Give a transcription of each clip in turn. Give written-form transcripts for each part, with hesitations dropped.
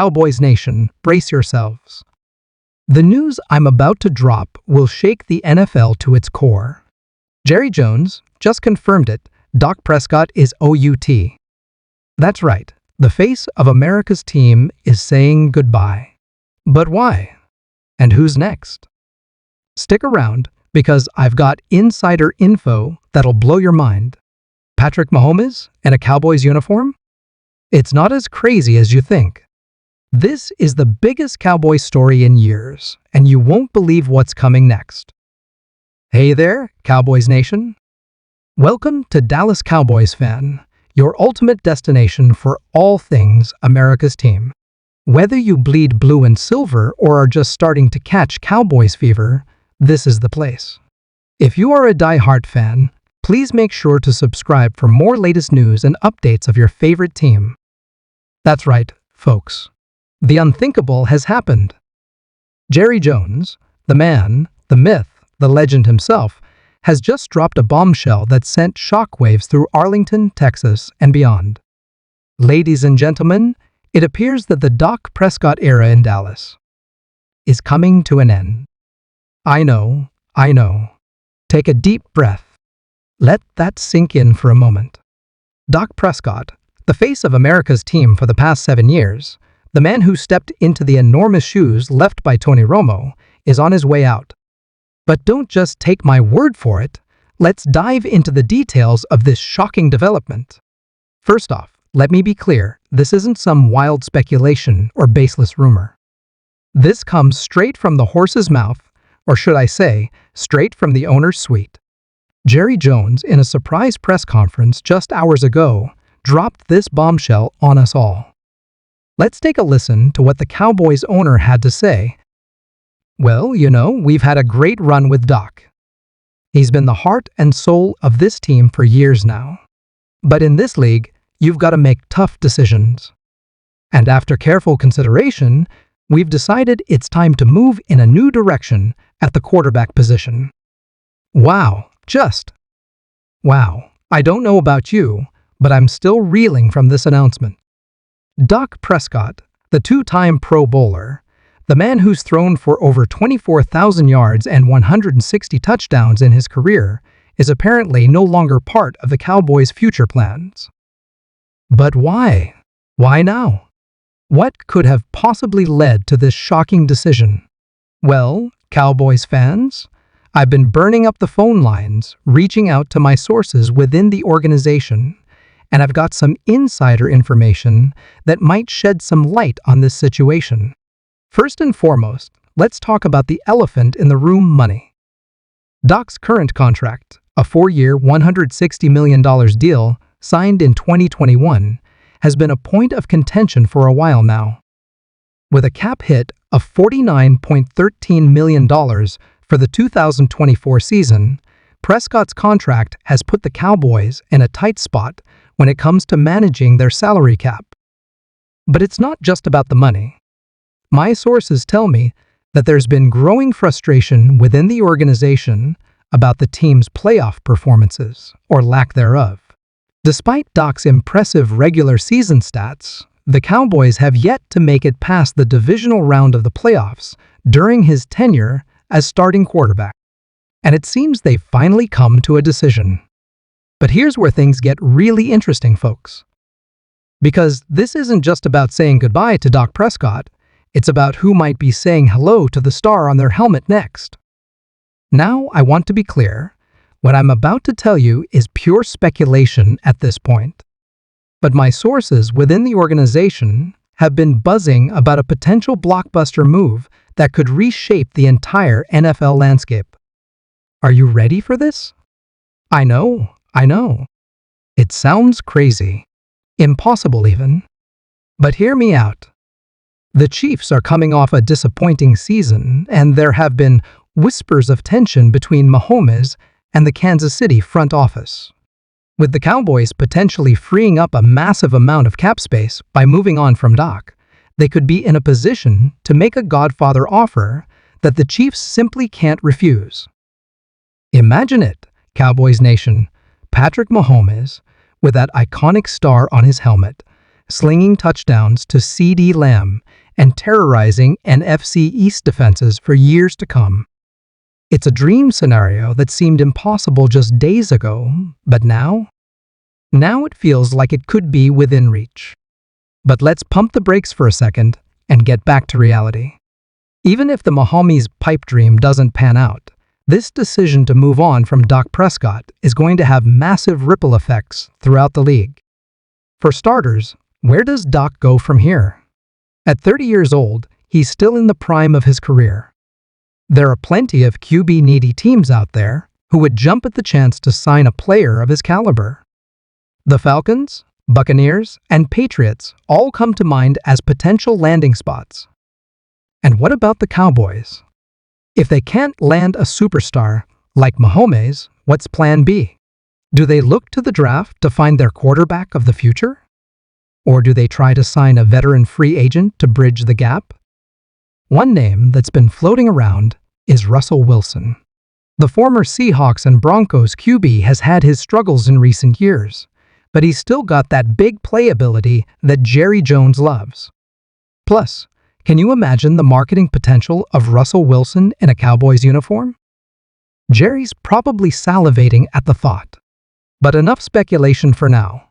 Cowboys Nation, brace yourselves. The news I'm about to drop will shake the NFL to its core. Jerry Jones just confirmed it. Dak Prescott is OUT. That's right, the face of America's team is saying goodbye. But why? And who's next? Stick around, because I've got insider info that'll blow your mind. Patrick Mahomes in a Cowboys uniform? It's not as crazy as you think. This is the biggest Cowboys story in years, and you won't believe what's coming next. Hey there, Cowboys Nation. Welcome to Dallas Cowboys Fan, your ultimate destination for all things America's team. Whether you bleed blue and silver or are just starting to catch Cowboys fever, this is the place. If you are a die-hard fan, please make sure to subscribe for more latest news and updates of your favorite team. That's right, folks. The unthinkable has happened. Jerry Jones, the man, the myth, the legend himself, has just dropped a bombshell that sent shockwaves through Arlington, Texas, and beyond. Ladies and gentlemen, it appears that the Dak Prescott era in Dallas is coming to an end. I know. Take a deep breath. Let that sink in for a moment. Dak Prescott, the face of America's team for the past 7 years, the man who stepped into the enormous shoes left by Tony Romo, is on his way out. But don't just take my word for it. Let's dive into the details of this shocking development. First off, let me be clear, this isn't some wild speculation or baseless rumor. This comes straight from the horse's mouth, or should I say, straight from the owner's suite. Jerry Jones, in a surprise press conference just hours ago, dropped this bombshell on us all. Let's take a listen to what the Cowboys owner had to say. Well, we've had a great run with Dak. He's been the heart and soul of this team for years now. But in this league, you've got to make tough decisions. And after careful consideration, we've decided it's time to move in a new direction at the quarterback position. Wow, wow. I don't know about you, but I'm still reeling from this announcement. Dak Prescott, the two-time Pro Bowler, the man who's thrown for over 24,000 yards and 160 touchdowns in his career, is apparently no longer part of the Cowboys' future plans. But why? Why now? What could have possibly led to this shocking decision? Well, Cowboys fans, I've been burning up the phone lines, reaching out to my sources within the organization, and I've got some insider information that might shed some light on this situation. First and foremost, let's talk about the elephant in the room: money. Dak's current contract, a 4-year, $160 million deal signed in 2021, has been a point of contention for a while now. With a cap hit of $49.13 million for the 2024 season, Prescott's contract has put the Cowboys in a tight spot when it comes to managing their salary cap. But it's not just about the money. My sources tell me that there's been growing frustration within the organization about the team's playoff performances, or lack thereof. Despite Dak's impressive regular season stats, the Cowboys have yet to make it past the divisional round of the playoffs during his tenure as starting quarterback. And it seems they've finally come to a decision. But here's where things get really interesting, folks. Because this isn't just about saying goodbye to Dak Prescott, it's about who might be saying hello to the star on their helmet next. Now, I want to be clear, what I'm about to tell you is pure speculation at this point. But my sources within the organization have been buzzing about a potential blockbuster move that could reshape the entire NFL landscape. Are you ready for this? I know. It sounds crazy. Impossible even. But hear me out. The Chiefs are coming off a disappointing season, and there have been whispers of tension between Mahomes and the Kansas City front office. With the Cowboys potentially freeing up a massive amount of cap space by moving on from Dak, they could be in a position to make a godfather offer that the Chiefs simply can't refuse. Imagine it, Cowboys Nation. Patrick Mahomes, with that iconic star on his helmet, slinging touchdowns to CeeDee Lamb and terrorizing NFC East defenses for years to come. It's a dream scenario that seemed impossible just days ago, but now it feels like it could be within reach. But let's pump the brakes for a second and get back to reality. Even if the Mahomes pipe dream doesn't pan out, this decision to move on from Dak Prescott is going to have massive ripple effects throughout the league. For starters, where does Dak go from here? At 30 years old, he's still in the prime of his career. There are plenty of QB-needy teams out there who would jump at the chance to sign a player of his caliber. The Falcons, Buccaneers, and Patriots all come to mind as potential landing spots. And what about the Cowboys? If they can't land a superstar like Mahomes, what's plan B? Do they look to the draft to find their quarterback of the future? Or do they try to sign a veteran free agent to bridge the gap? One name that's been floating around is Russell Wilson. The former Seahawks and Broncos QB has had his struggles in recent years, but he's still got that big play ability that Jerry Jones loves. Plus, can you imagine the marketing potential of Russell Wilson in a Cowboys uniform? Jerry's probably salivating at the thought. But enough speculation for now.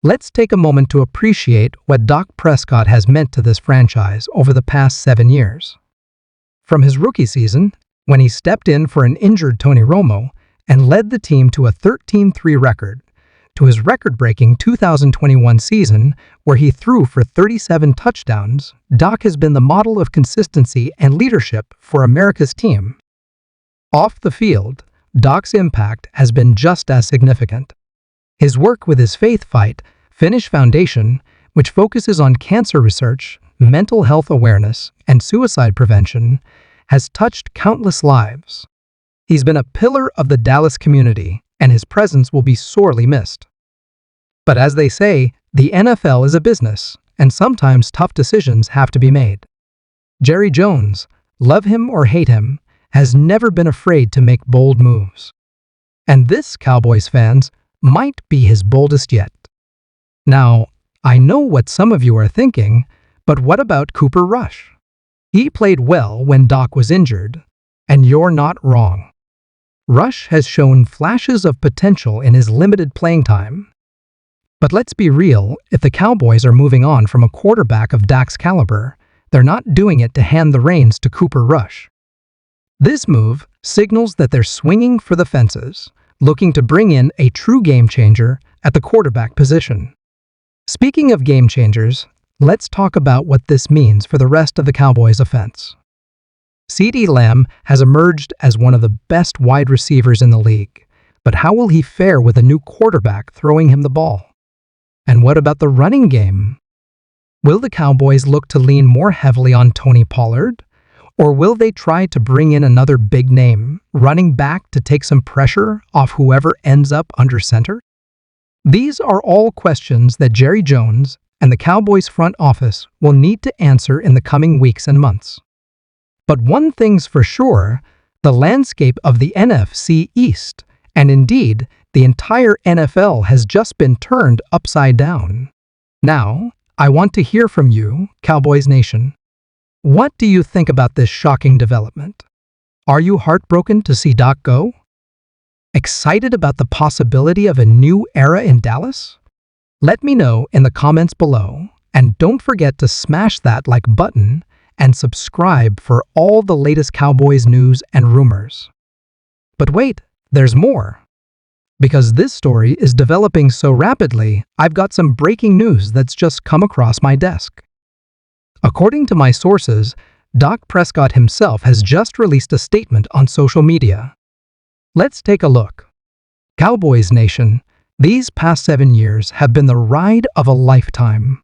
Let's take a moment to appreciate what Dak Prescott has meant to this franchise over the past 7 years. From his rookie season, when he stepped in for an injured Tony Romo and led the team to a 13-3 record, to his record-breaking 2021 season where he threw for 37 touchdowns, Dak has been the model of consistency and leadership for America's team. Off the field, Dak's impact has been just as significant. His work with his Faith Fight Finish Foundation, which focuses on cancer research, mental health awareness, and suicide prevention, has touched countless lives. He's been a pillar of the Dallas community, and his presence will be sorely missed. But as they say, the NFL is a business, and sometimes tough decisions have to be made. Jerry Jones, love him or hate him, has never been afraid to make bold moves. And this, Cowboys fans, might be his boldest yet. Now, I know what some of you are thinking, but what about Cooper Rush? He played well when Dak was injured, and you're not wrong. Rush has shown flashes of potential in his limited playing time. But let's be real, if the Cowboys are moving on from a quarterback of Dak's caliber, they're not doing it to hand the reins to Cooper Rush. This move signals that they're swinging for the fences, looking to bring in a true game changer at the quarterback position. Speaking of game changers, let's talk about what this means for the rest of the Cowboys' offense. CeeDee Lamb has emerged as one of the best wide receivers in the league, but how will he fare with a new quarterback throwing him the ball? And what about the running game? Will the Cowboys look to lean more heavily on Tony Pollard? Or will they try to bring in another big name, running back to take some pressure off whoever ends up under center? These are all questions that Jerry Jones and the Cowboys front office will need to answer in the coming weeks and months. But one thing's for sure, the landscape of the NFC East, and indeed the entire NFL, has just been turned upside down. Now, I want to hear from you, Cowboys Nation. What do you think about this shocking development? Are you heartbroken to see Dak go? Excited about the possibility of a new era in Dallas? Let me know in the comments below, and don't forget to smash that like button and subscribe for all the latest Cowboys news and rumors. But wait, there's more. Because this story is developing so rapidly, I've got some breaking news that's just come across my desk. According to my sources, Dak Prescott himself has just released a statement on social media. Let's take a look. Cowboys Nation, these past 7 years have been the ride of a lifetime.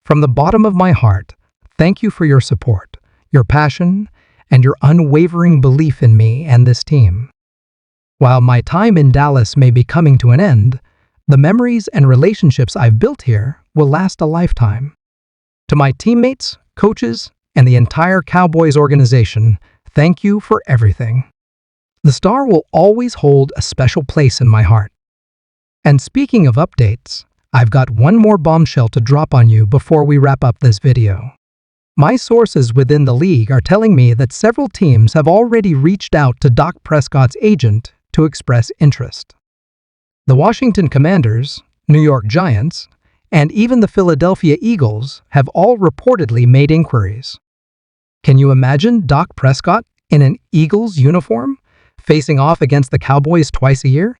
From the bottom of my heart, thank you for your support, your passion, and your unwavering belief in me and this team. While my time in Dallas may be coming to an end, the memories and relationships I've built here will last a lifetime. To my teammates, coaches, and the entire Cowboys organization, thank you for everything. The star will always hold a special place in my heart. And speaking of updates, I've got one more bombshell to drop on you before we wrap up this video. My sources within the league are telling me that several teams have already reached out to Dak Prescott's agent to express interest. The Washington Commanders, New York Giants, and even the Philadelphia Eagles have all reportedly made inquiries. Can you imagine Dak Prescott in an Eagles uniform, facing off against the Cowboys twice a year?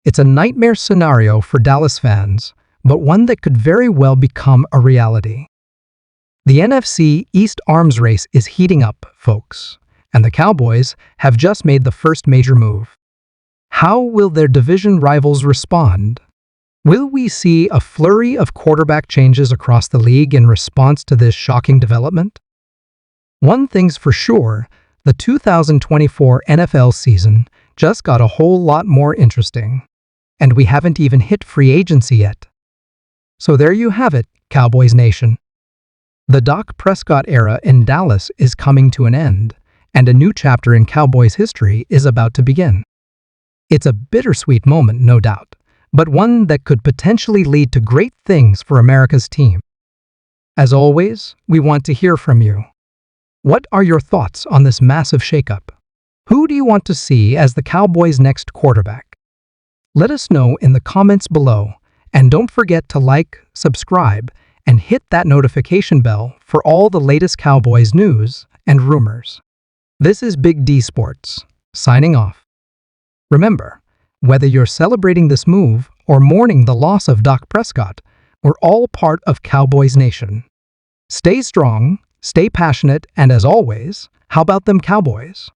It's a nightmare scenario for Dallas fans, but one that could very well become a reality. The NFC East arms race is heating up, folks, and the Cowboys have just made the first major move. How will their division rivals respond? Will we see a flurry of quarterback changes across the league in response to this shocking development? One thing's for sure, the 2024 NFL season just got a whole lot more interesting, and we haven't even hit free agency yet. So there you have it, Cowboys Nation. The Dak Prescott era in Dallas is coming to an end, and a new chapter in Cowboys history is about to begin. It's a bittersweet moment, no doubt, but one that could potentially lead to great things for America's team. As always, we want to hear from you. What are your thoughts on this massive shakeup? Who do you want to see as the Cowboys' next quarterback? Let us know in the comments below, and don't forget to like, subscribe, and hit that notification bell for all the latest Cowboys news and rumors. This is Big D Sports, signing off. Remember, whether you're celebrating this move or mourning the loss of Dak Prescott, we're all part of Cowboys Nation. Stay strong, stay passionate, and as always, how about them Cowboys?